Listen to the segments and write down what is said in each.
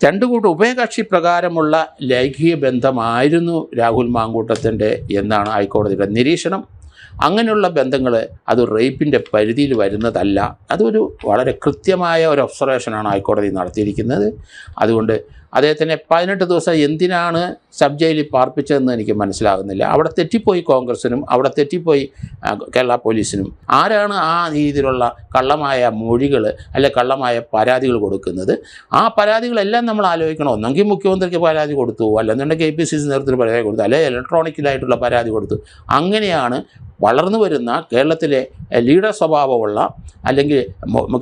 രണ്ടു കൂട്ടം ഉഭയകക്ഷി പ്രകാരമുള്ള ലൈംഗിക ബന്ധമായിരുന്നു രാഹുൽ മാങ്കൂട്ടത്തിൻ്റെ എന്നാണ് ഹൈക്കോടതിയുടെ നിരീക്ഷണം. അങ്ങനെയുള്ള ബന്ധങ്ങൾ അത് റേപ്പിൻ്റെ പരിധിയിൽ വരുന്നതല്ല. അതൊരു വളരെ കൃത്യമായ ഒരു ഒബ്സർവേഷനാണ് ഹൈക്കോടതി നടത്തിയിരിക്കുന്നത്. അതുകൊണ്ട് അദ്ദേഹത്തിനെ 18 ദിവസം എന്തിനാണ് സബ് ജയിലിൽ പാർപ്പിച്ചതെന്ന് എനിക്ക് മനസ്സിലാകുന്നില്ല. അവിടെ തെറ്റിപ്പോയി കോൺഗ്രസിനും, അവിടെ തെറ്റിപ്പോയി കേരള പോലീസിനും. ആരാണ് ആ രീതിയിലുള്ള കള്ളമായ മൊഴികൾ അല്ലെ കള്ളമായ പരാതികൾ കൊടുക്കുന്നത്? ആ പരാതികളെല്ലാം നമ്മൾ ആലോചിക്കണം. ഒന്നെങ്കിൽ മുഖ്യമന്ത്രിക്ക് പരാതി കൊടുത്തു, അല്ലെന്നുണ്ടെങ്കിൽ KPCC നേതൃത്വത്തിൽ പരാതി കൊടുത്തു, അല്ലെങ്കിൽ ഇലക്ട്രോണിക്കലായിട്ടുള്ള പരാതി കൊടുത്തു. അങ്ങനെയാണ് വളർന്നു വരുന്ന കേരളത്തിലെ ലീഡർ സ്വഭാവമുള്ള അല്ലെങ്കിൽ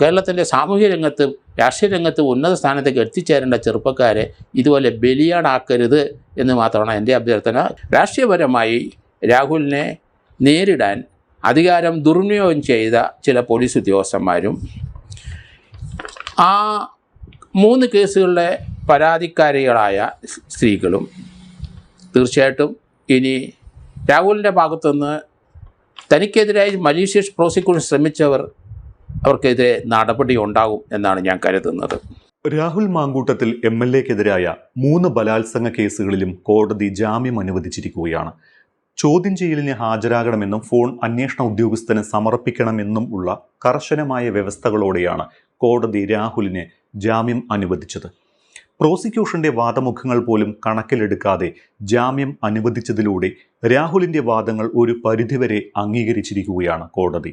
കേരളത്തിൻ്റെ സാമൂഹ്യ രംഗത്ത് രാഷ്ട്രീയ രംഗത്ത് ഉന്നത സ്ഥാനത്തേക്ക് എത്തിച്ചേരേണ്ട ചെറുപ്പക്കാരെ ഇതുപോലെ ബലിയാടാക്കരുത് എന്ന് മാത്രമാണ് എൻ്റെ അഭ്യർത്ഥന. രാഷ്ട്രീയപരമായി രാഹുലിനെ നേരിടാൻ അധികാരം ദുർവിനിയോഗം ചെയ്ത ചില പോലീസ് ഉദ്യോഗസ്ഥന്മാരും ആ 3 കേസുകളിലെ പരാതിക്കാരികളായ സ്ത്രീകളും തീർച്ചയായിട്ടും ഇനി രാഹുലിൻ്റെ ഭാഗത്തുനിന്ന് തനിക്കെതിരായി മലീഷ്യസ് പ്രോസിക്യൂഷൻ ശ്രമിച്ചവർ അവർക്കെതിരെ നടപടി ഉണ്ടാകും എന്നാണ് ഞാൻ കരുതുന്നത്. രാഹുൽ മാങ്കൂട്ടത്തിൽ MLAക്കെതിരായ 3 ബലാത്സംഗ കേസുകളിലും കോടതി ജാമ്യം അനുവദിച്ചിരിക്കുകയാണ്. ചോദ്യം ചെയ്യലിന് ഹാജരാകണമെന്നും ഫോൺ അന്വേഷണ ഉദ്യോഗസ്ഥന് സമർപ്പിക്കണമെന്നും ഉള്ള കർശനമായ വ്യവസ്ഥകളോടെയാണ് കോടതി രാഹുലിന് ജാമ്യം അനുവദിച്ചത്. പ്രോസിക്യൂഷന്റെ വാദമുഖങ്ങൾ പോലും കണക്കിലെടുക്കാതെ ജാമ്യം അനുവദിച്ചതിലൂടെ രാഹുലിന്റെ വാദങ്ങൾ ഒരു പരിധിവരെ അംഗീകരിച്ചിരിക്കുകയാണ് കോടതി.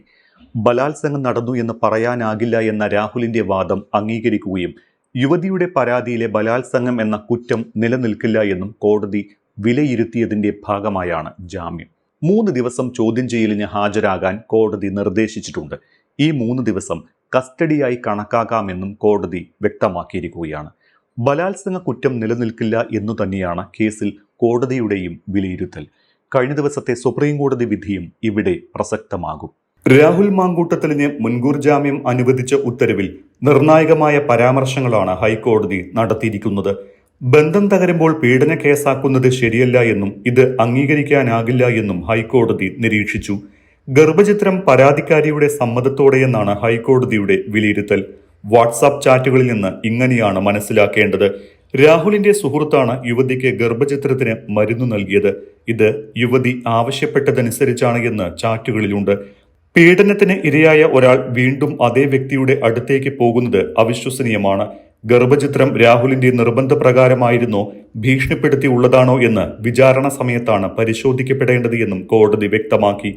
ബലാത്സംഗം നടന്നു എന്ന് പറയാനാകില്ല എന്ന രാഹുലിന്റെ വാദം അംഗീകരിക്കുകയും യുവതിയുടെ പരാതിയിലെ ബലാത്സംഗം എന്ന കുറ്റം നിലനിൽക്കില്ല എന്നും കോടതി വിലയിരുത്തിയതിന്റെ ഭാഗമായാണ് ജാമ്യം. 3 ദിവസം ചോദ്യം ചെയ്യലിന് ഹാജരാകാൻ കോടതി നിർദ്ദേശിച്ചിട്ടുണ്ട്. ഈ 3 ദിവസം കസ്റ്റഡിയായി കണക്കാക്കാമെന്നും കോടതി വ്യക്തമാക്കിയിരിക്കുകയാണ്. ബലാത്സംഗ കുറ്റം നിലനിൽക്കില്ല എന്നു തന്നെയാണ് കേസിൽ കോടതിയുടെയും വിലയിരുത്തൽ. കഴിഞ്ഞ ദിവസത്തെ സുപ്രീം കോടതി വിധിയും ഇവിടെ പ്രസക്തമാകും. രാഹുൽ മാങ്കൂട്ടത്തിലിന് മുൻകൂർ ജാമ്യം അനുവദിച്ച ഉത്തരവിൽ നിർണായകമായ പരാമർശങ്ങളാണ് ഹൈക്കോടതി നടത്തിയിരിക്കുന്നത്. ബന്ധം തകരുമ്പോൾ പീഡന കേസാക്കുന്നത് ശരിയല്ല എന്നും ഇത് അംഗീകരിക്കാനാകില്ല എന്നും ഹൈക്കോടതി നിരീക്ഷിച്ചു. ഗർഭചിത്രം പരാതിക്കാരിയുടെ സമ്മതത്തോടെയെന്നാണ് ഹൈക്കോടതിയുടെ വിലയിരുത്തൽ. വാട്സാപ്പ് ചാറ്റുകളിൽ നിന്ന് ഇങ്ങനെയാണ് മനസ്സിലാക്കേണ്ടത്. രാഹുലിന്റെ സുഹൃത്താണ് യുവതിക്ക് ഗർഭചിത്രത്തിന് മരുന്ന് നൽകിയത്. ഇത് യുവതി ആവശ്യപ്പെട്ടതനുസരിച്ചാണ് എന്ന് ചാറ്റുകളിലുണ്ട്. പീഡനത്തിന് ഇരയായ ഒരാൾ വീണ്ടും അതേ വ്യക്തിയുടെ അടുത്തേക്ക് പോകുന്നത് അവിശ്വസനീയമാണ്. ഗർഭചിത്രം രാഹുലിന്റെ നിർബന്ധപ്രകാരമായിരുന്നോ ഭീഷണിപ്പെടുത്തി ഉള്ളതാണോ എന്ന് വിചാരണ സമയത്താണ് പരിശോധിക്കപ്പെടേണ്ടത് എന്നും കോടതി വ്യക്തമാക്കി.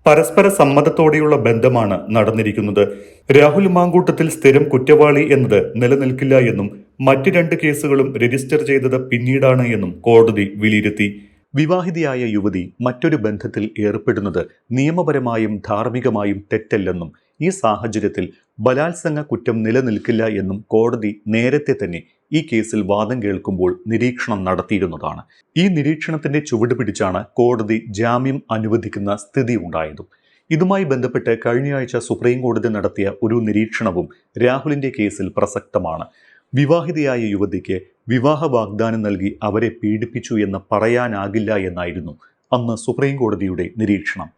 പരസ്പര സമ്മതത്തോടെയുള്ള ബന്ധമാണ് നടന്നിരിക്കുന്നത്. രാഹുൽ മാങ്കൂട്ടത്തിൽ സ്ഥിരം കുറ്റവാളി എന്നത് നിലനിൽക്കില്ല എന്നും മറ്റ് 2 കേസുകളും രജിസ്റ്റർ ചെയ്തത് പിന്നീടാണ് എന്നും കോടതി വിലയിരുത്തി. വിവാഹിതയായ യുവതി മറ്റൊരു ബന്ധത്തിൽ ഏർപ്പെടുന്നത് നിയമപരമായും ധാർമ്മികമായും തെറ്റല്ലെന്നും ഈ സാഹചര്യത്തിൽ ബലാത്സംഗ കുറ്റം നിലനിൽക്കില്ല എന്നും കോടതി നേരത്തെ തന്നെ ഈ കേസിൽ വാദം കേൾക്കുമ്പോൾ നിരീക്ഷണം നടത്തിയിരുന്നതാണ്. ഈ നിരീക്ഷണത്തിന്റെ ചുവട് പിടിച്ചാണ് കോടതി ജാമ്യം അനുവദിക്കുന്ന സ്ഥിതി ഉണ്ടായതും. ഇതുമായി ബന്ധപ്പെട്ട് കഴിഞ്ഞയാഴ്ച സുപ്രീം കോടതി നടത്തിയ ഒരു നിരീക്ഷണവും രാഹുലിന്റെ കേസിൽ പ്രസക്തമാണ്. വിവാഹിതയായ യുവതിക്ക് വിവാഹ വാഗ്ദാനം നൽകി അവരെ പീഡിപ്പിച്ചു എന്ന് പറയാനാകില്ല എന്നായിരുന്നു അന്ന് സുപ്രീം കോടതിയുടെ നിരീക്ഷണം.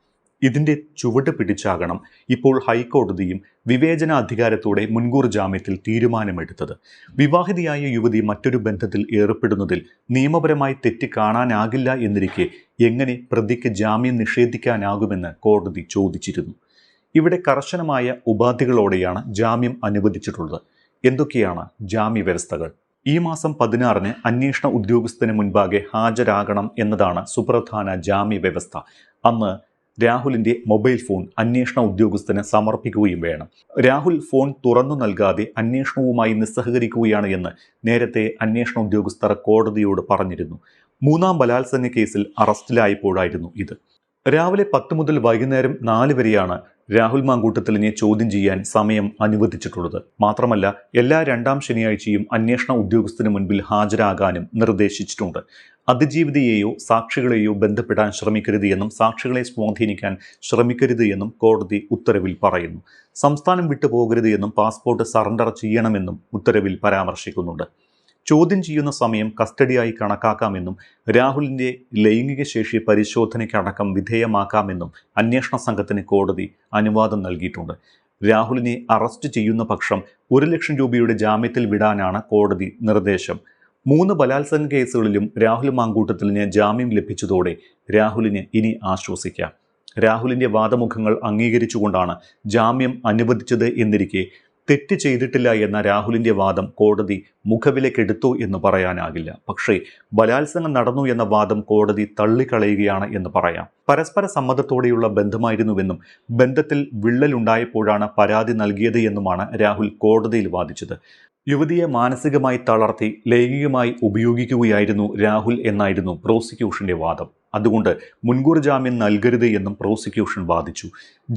ഇതിന്റെ ചുവട് പിടിച്ചാകണം ഇപ്പോൾ ഹൈക്കോടതിയും വിവേചനാധികാരത്തോടെ മുൻകൂർ ജാമ്യത്തിൽ തീരുമാനമെടുത്തത്. വിവാഹിതയായ യുവതി മറ്റൊരു ബന്ധത്തിൽ ഏർപ്പെടുന്നതിൽ നിയമപരമായി തെറ്റ് കാണാനാകില്ല എന്നിരിക്കെ എങ്ങനെ പ്രതിക്ക് ജാമ്യം നിഷേധിക്കാനാകുമെന്ന് കോടതി ചോദിച്ചിരുന്നു. ഇവിടെ കർശനമായ ഉപാധികളോടെയാണ് ജാമ്യം അനുവദിച്ചിട്ടുള്ളത്. എന്തൊക്കെയാണ് ജാമ്യ വ്യവസ്ഥകൾ? ഈ മാസം 16-ന് അന്വേഷണ ഉദ്യോഗസ്ഥന് മുൻപാകെ ഹാജരാകണം എന്നതാണ് സുപ്രധാന ജാമ്യ വ്യവസ്ഥ. അന്ന് രാഹുലിന്റെ മൊബൈൽ ഫോൺ അന്വേഷണ ഉദ്യോഗസ്ഥന് സമർപ്പിക്കുകയും വേണം. രാഹുൽ ഫോൺ തുറന്നു നൽകാതെ അന്വേഷണവുമായി നിസ്സഹകരിക്കുകയാണ് എന്ന് നേരത്തെ അന്വേഷണ ഉദ്യോഗസ്ഥർ കോടതിയോട് പറഞ്ഞിരുന്നു. 3-ാം ബലാത്സംഗ കേസിൽ അറസ്റ്റിലായപ്പോഴായിരുന്നു ഇത്. രാവിലെ 10 മുതൽ വൈകുന്നേരം 4 വരെയാണ് രാഹുൽ മാങ്കൂട്ടത്തിലിനെ ചോദ്യം ചെയ്യാൻ സമയം അനുവദിച്ചിട്ടുള്ളത്. മാത്രമല്ല എല്ലാ 2-ാം ശനിയാഴ്ചയും അന്വേഷണ ഉദ്യോഗസ്ഥന് മുൻപിൽ ഹാജരാകാനും നിർദ്ദേശിച്ചിട്ടുണ്ട്. അതിജീവിതയെയോ സാക്ഷികളെയോ ബന്ധപ്പെടാൻ ശ്രമിക്കരുത് എന്നും സാക്ഷികളെ സ്വാധീനിക്കാൻ ശ്രമിക്കരുത് എന്നും കോടതി ഉത്തരവിൽ പറയുന്നു. സംസ്ഥാനം വിട്ടുപോകരുത് എന്നും പാസ്പോർട്ട് സറണ്ടർ ചെയ്യണമെന്നും ഉത്തരവിൽ പരാമർശിക്കുന്നുണ്ട്. ചോദ്യം ചെയ്യുന്ന സമയം കസ്റ്റഡിയായി കണക്കാക്കാമെന്നും രാഹുലിന്റെ ലൈംഗിക ശേഷി പരിശോധനയ്ക്കടക്കം വിധേയമാക്കാമെന്നും അന്വേഷണ സംഘത്തിന് കോടതി അനുവാദം നൽകിയിട്ടുണ്ട്. രാഹുലിനെ അറസ്റ്റ് ചെയ്യുന്ന പക്ഷം 1 ലക്ഷം രൂപയുടെ ജാമ്യത്തിൽ വിടാനാണ് കോടതി നിർദ്ദേശം. 3 ബലാത്സംഗ കേസുകളിലും രാഹുൽ മാങ്കൂട്ടത്തിലിന് ജാമ്യം ലഭിച്ചതോടെ രാഹുലിന് ഇനി ആശ്വസിക്കാം. രാഹുലിന്റെ വാദമുഖങ്ങൾ അംഗീകരിച്ചുകൊണ്ടാണ് ജാമ്യം അനുവദിച്ചത് എന്നിരിക്കെ തെറ്റ് ചെയ്തിട്ടില്ല എന്ന രാഹുലിന്റെ വാദം കോടതി മുഖവിലക്കെടുത്തു എന്ന് പറയാനാകില്ല. പക്ഷേ ബലാത്സംഗം നടന്നു എന്ന വാദം കോടതി തള്ളിക്കളയുകയാണ് എന്ന് പറയാം. പരസ്പര സമ്മതത്തോടെയുള്ള ബന്ധമായിരുന്നുവെന്നും ബന്ധത്തിൽ വിള്ളലുണ്ടായപ്പോഴാണ് പരാതി നൽകിയത് എന്നുമാണ് രാഹുൽ കോടതിയിൽ വാദിച്ചത്. യുവതിയെ മാനസികമായി തളർത്തി ലൈംഗികമായി ഉപയോഗിക്കുകയായിരുന്നു രാഹുൽ എന്നായിരുന്നു പ്രോസിക്യൂഷന്റെ വാദം. അതുകൊണ്ട് മുൻകൂർ ജാമ്യം നൽകരുത് എന്നും പ്രോസിക്യൂഷൻ വാദിച്ചു.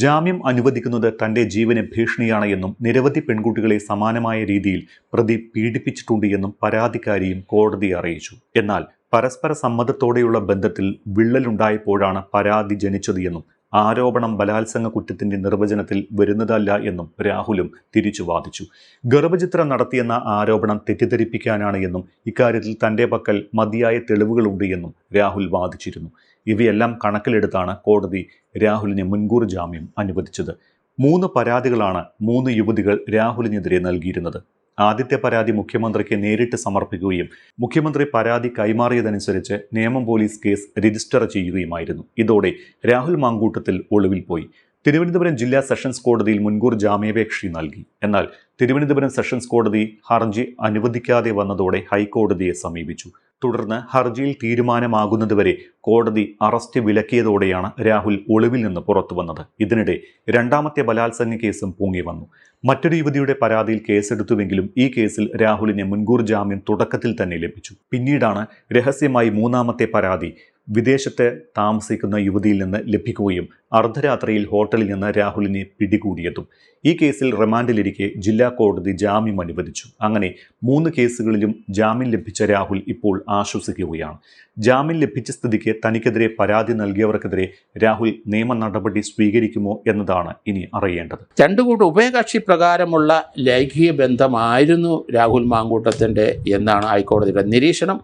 ജാമ്യം അനുവദിക്കുന്നത് തന്റെ ജീവന് ഭീഷണിയാണ് എന്നും നിരവധി പെൺകുട്ടികളെ സമാനമായ രീതിയിൽ പ്രതി പീഡിപ്പിച്ചിട്ടുണ്ട് എന്നും പരാതിക്കാരിയും കോടതിയെ അറിയിച്ചു. എന്നാൽ പരസ്പര സമ്മതത്തോടെയുള്ള ബന്ധത്തിൽ വിള്ളലുണ്ടായപ്പോഴാണ് പരാതി ജനിച്ചത് എന്നും ആരോപണം ബലാത്സംഗ കുറ്റത്തിന്റെ നിർവചനത്തിൽ വരുന്നതല്ല എന്നും രാഹുലും തിരിച്ചു വാദിച്ചു. ഗർഭചിത്രം നടത്തിയെന്ന ആരോപണം തെറ്റിദ്ധരിപ്പിക്കാനാണ് എന്നും ഇക്കാര്യത്തിൽ തന്റെ പക്കൽ മതിയായ തെളിവുകളുണ്ട് എന്നും രാഹുൽ വാദിച്ചിരുന്നു. ഇവയെല്ലാം കണക്കിലെടുത്താണ് കോടതി രാഹുലിന് മുൻകൂർ ജാമ്യം അനുവദിച്ചത്. 3 പരാതികളാണ് 3 യുവതികൾ രാഹുലിനെതിരെ നൽകിയിരുന്നത്. ആദ്യത്തെ പരാതി മുഖ്യമന്ത്രിക്ക് നേരിട്ട് സമർപ്പിക്കുകയും മുഖ്യമന്ത്രി പരാതി കൈമാറിയതനുസരിച്ച് നേമം പോലീസ് കേസ് രജിസ്റ്റർ ചെയ്യുകയുമായിരുന്നു. ഇതോടെ രാഹുൽ മാങ്കൂട്ടത്തിൽ ഒളിവിൽ പോയി. തിരുവനന്തപുരം ജില്ലാ സെഷൻസ് കോടതിയിൽ മുൻകൂർ ജാമ്യാപേക്ഷ നൽകി. എന്നാൽ തിരുവനന്തപുരം സെഷൻസ് കോടതി ഹർജി അനുവദിക്കാതെ വന്നതോടെ ഹൈക്കോടതിയെ സമീപിച്ചു. തുടർന്ന് ഹർജിയിൽ തീരുമാനമാകുന്നതുവരെ കോടതി അറസ്റ്റ് വിലക്കിയതോടെയാണ് രാഹുൽ ഒളിവിൽ നിന്ന് പുറത്തു വന്നത്. ഇതിനിടെ 2ാമത്തെ ബലാത്സംഗ കേസും പൊങ്ങി വന്നു. മറ്റൊരു യുവതിയുടെ പരാതിയിൽ കേസെടുത്തുവെങ്കിലും ഈ കേസിൽ രാഹുലിന് മുൻകൂർ ജാമ്യം തുടക്കത്തിൽ തന്നെ ലഭിച്ചു. പിന്നീടാണ് രഹസ്യമായി 3ാമത്തെ പരാതി വിദേശത്ത് താമസിക്കുന്ന യുവതിയിൽ നിന്ന് ലഭിക്കുകയും അർദ്ധരാത്രിയിൽ ഹോട്ടലിൽ നിന്ന് രാഹുലിനെ പിടികൂടിയതും. ഈ കേസിൽ റിമാൻഡിലിരിക്കെ ജില്ലാ കോടതി ജാമ്യം അനുവദിച്ചു. അങ്ങനെ 3 കേസുകളിലും ജാമ്യം ലഭിച്ച രാഹുൽ ഇപ്പോൾ ആശ്വസിക്കുകയാണ്. ജാമ്യം ലഭിച്ച സ്ഥിതിക്ക് തനിക്കെതിരെ പരാതി നൽകിയവർക്കെതിരെ രാഹുൽ നിയമ നടപടി സ്വീകരിക്കുമോ എന്നതാണ് ഇനി അറിയേണ്ടത്. രണ്ടുകൂട്ടം ഉഭയകക്ഷി പ്രകാരമുള്ള ലൈംഗിക ബന്ധമായിരുന്നു രാഹുൽ മാങ്കൂട്ടത്തിൻ്റെ എന്നാണ് ഹൈക്കോടതിയുടെ നിരീക്ഷണം.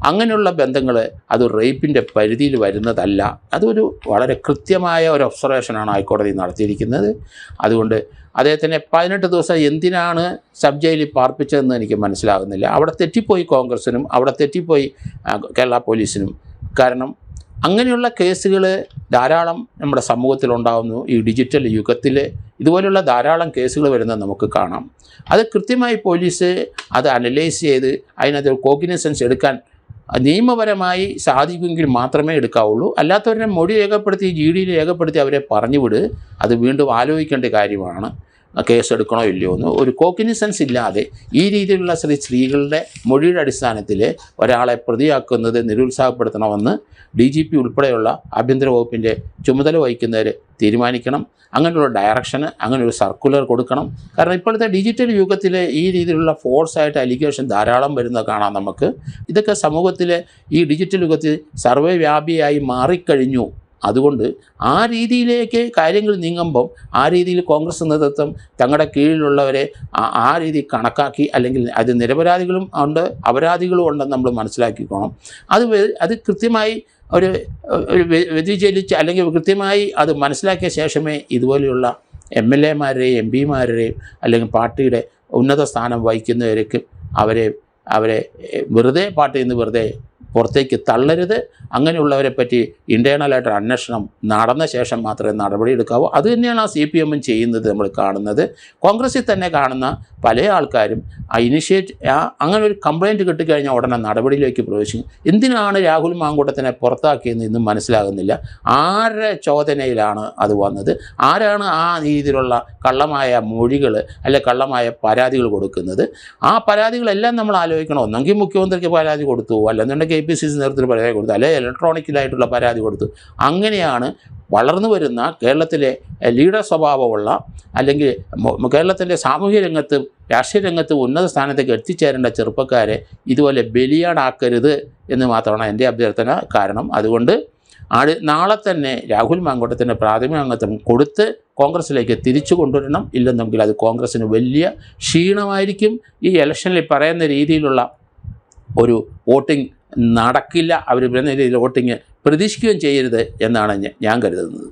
അങ്ങനെയുള്ള ബന്ധങ്ങൾ അത് റേപ്പിൻ്റെ പരിധിയിൽ വരുന്നതല്ല. അതൊരു വളരെ കൃത്യമായ ഒരു ഒബ്സർവേഷനാണ് ഹൈക്കോടതി നടത്തിയിരിക്കുന്നത്. അതുകൊണ്ട് അദ്ദേഹത്തിനെ 18 ദിവസം എന്തിനാണ് സബ് ജയിലിൽ പാർപ്പിച്ചതെന്ന് എനിക്ക് മനസ്സിലാകുന്നില്ല. അവിടെ തെറ്റിപ്പോയി കോൺഗ്രസിനും, അവിടെ തെറ്റിപ്പോയി കേരള പോലീസിനും. കാരണം അങ്ങനെയുള്ള കേസുകൾ ധാരാളം നമ്മുടെ സമൂഹത്തിലുണ്ടാകുന്നു. ഈ ഡിജിറ്റൽ യുഗത്തിൽ ഇതുപോലുള്ള ധാരാളം കേസുകൾ വരുന്നത് നമുക്ക് കാണാം. അത് കൃത്യമായി പോലീസ് അത് അനലൈസ് ചെയ്ത് അതിനകത്ത് കോഗ്നിസൻസ് എടുക്കാൻ നിയമപരമായി സാധിക്കുമെങ്കിൽ മാത്രമേ എടുക്കാവുള്ളൂ. അല്ലാത്തവരെ മൊഴി രേഖപ്പെടുത്തി GD രേഖപ്പെടുത്തി അവരെ പറഞ്ഞുവിട്. അത് വീണ്ടും ആലോചിക്കേണ്ട കാര്യമാണ്. കേസെടുക്കണോ ഇല്ലയോ എന്ന് ഒരു കോഗ്നിസൻസ് ഇല്ലാതെ ഈ രീതിയിലുള്ള സ്ത്രീകളുടെ മൊഴിയുടെ അടിസ്ഥാനത്തിൽ ഒരാളെ പ്രതിയാക്കുന്നത് നിരുത്സാഹപ്പെടുത്തണമെന്ന് DGP ഉൾപ്പെടെയുള്ള ആഭ്യന്തര വകുപ്പിൻ്റെ ചുമതല വഹിക്കുന്നവർ തീരുമാനിക്കണം. അങ്ങനെയുള്ള ഡയറക്ഷന്, അങ്ങനെ ഒരു സർക്കുലർ കൊടുക്കണം. കാരണം ഇപ്പോഴത്തെ ഡിജിറ്റൽ യുഗത്തിൽ ഈ രീതിയിലുള്ള ഫോൾസായിട്ട് അലിഗേഷൻ ധാരാളം വരുന്നത് കാണാം നമുക്ക്. ഇതൊക്കെ സമൂഹത്തിൽ ഈ ഡിജിറ്റൽ യുഗത്തിൽ സർവ്വവ്യാപിയായി മാറിക്കഴിഞ്ഞു. അതുകൊണ്ട് ആ രീതിയിലേക്ക് കാര്യങ്ങൾ നീങ്ങുമ്പം ആ രീതിയിൽ കോൺഗ്രസ് നേതൃത്വം തങ്ങളുടെ കീഴിലുള്ളവരെ ആ രീതി കണക്കാക്കി, അല്ലെങ്കിൽ അത് നിരപരാധികളും ഉണ്ട് അപരാധികളും ഉണ്ടെന്ന് നമ്മൾ മനസ്സിലാക്കിക്കോണം. അത് കൃത്യമായി ഒരു വ്യതിചലിച്ച് അല്ലെങ്കിൽ കൃത്യമായി അത് മനസ്സിലാക്കിയ ശേഷമേ ഇതുപോലെയുള്ള MLA-മാരെയും MP-മാരെയും അല്ലെങ്കിൽ പാർട്ടിയുടെ ഉന്നത സ്ഥാനം വഹിക്കുന്നവർക്ക് അവരെ വെറുതെ പാർട്ടിയിൽ നിന്ന് വെറുതെ പുറത്തേക്ക് തള്ളരുത്. അങ്ങനെയുള്ളവരെ പറ്റി ഇൻറ്റേർണലായിട്ട് അന്വേഷണം നടന്ന ശേഷം മാത്രമേ നടപടിയെടുക്കാവൂ. അത് തന്നെയാണ് CPM ചെയ്യുന്നത്. നമ്മൾ കാണുന്നത് കോൺഗ്രസിൽ തന്നെ കാണുന്ന പല ആൾക്കാരും അങ്ങനെ ഒരു കംപ്ലയിൻറ്റ് കിട്ടിക്കഴിഞ്ഞാൽ ഉടനെ നടപടിയിലേക്ക് പ്രവേശിക്കും. എന്തിനാണ് രാഹുൽ മാങ്കൂട്ടത്തിനെ പുറത്താക്കിയെന്ന് ഇന്നും മനസ്സിലാകുന്നില്ല. ആരുടെ ചോദനയിലാണ് അത് വന്നത്? ആരാണ് ആ രീതിയിലുള്ള കള്ളമായ മൊഴികൾ അല്ലെ കള്ളമായ പരാതികൾ കൊടുക്കുന്നത്? ആ പരാതികളെല്ലാം നമ്മൾ ആലോചിക്കണം. ഒന്നെങ്കിൽ മുഖ്യമന്ത്രിക്ക് പരാതി കൊടുത്തു, അല്ലെന്നുണ്ടെങ്കിൽ KPCC നേതൃത്വത്തിൽ പരാതി കൊടുത്തു, അല്ലെങ്കിൽ ഇലക്ട്രോണിക്കലായിട്ടുള്ള പരാതി കൊടുത്തു. അങ്ങനെയാണ് വളർന്നു വരുന്ന കേരളത്തിലെ ലീഡർ സ്വഭാവമുള്ള അല്ലെങ്കിൽ കേരളത്തിൻ്റെ സാമൂഹ്യ രംഗത്തും രാഷ്ട്രീയ രംഗത്തും ഉന്നത സ്ഥാനത്തേക്ക് എത്തിച്ചേരേണ്ട ചെറുപ്പക്കാരെ ഇതുപോലെ ബലിയാടാക്കരുത് എന്ന് മാത്രമാണ് എൻ്റെ അഭ്യർത്ഥന. കാരണം അതുകൊണ്ട് നാളെ തന്നെ രാഹുൽ മാങ്കൂട്ടത്തിൻ്റെ പ്രാഥമിക അംഗത്വം കൊടുത്ത് കോൺഗ്രസിലേക്ക് തിരിച്ചു കൊണ്ടുവരണം. ഇല്ലെന്നെങ്കിൽ അത് കോൺഗ്രസ്സിന് വലിയ ക്ഷീണമായിരിക്കും. ഈ ഇലക്ഷനിൽ പറയുന്ന രീതിയിലുള്ള ഒരു വോട്ടിംഗ് നടക്കില്ല. അവർ പറയുന്ന രീതിയിൽ വോട്ടിംഗ് പ്രതീക്ഷിക്കുകയും ചെയ്യരുത് എന്നാണ് ഞാൻ കരുതുന്നത്.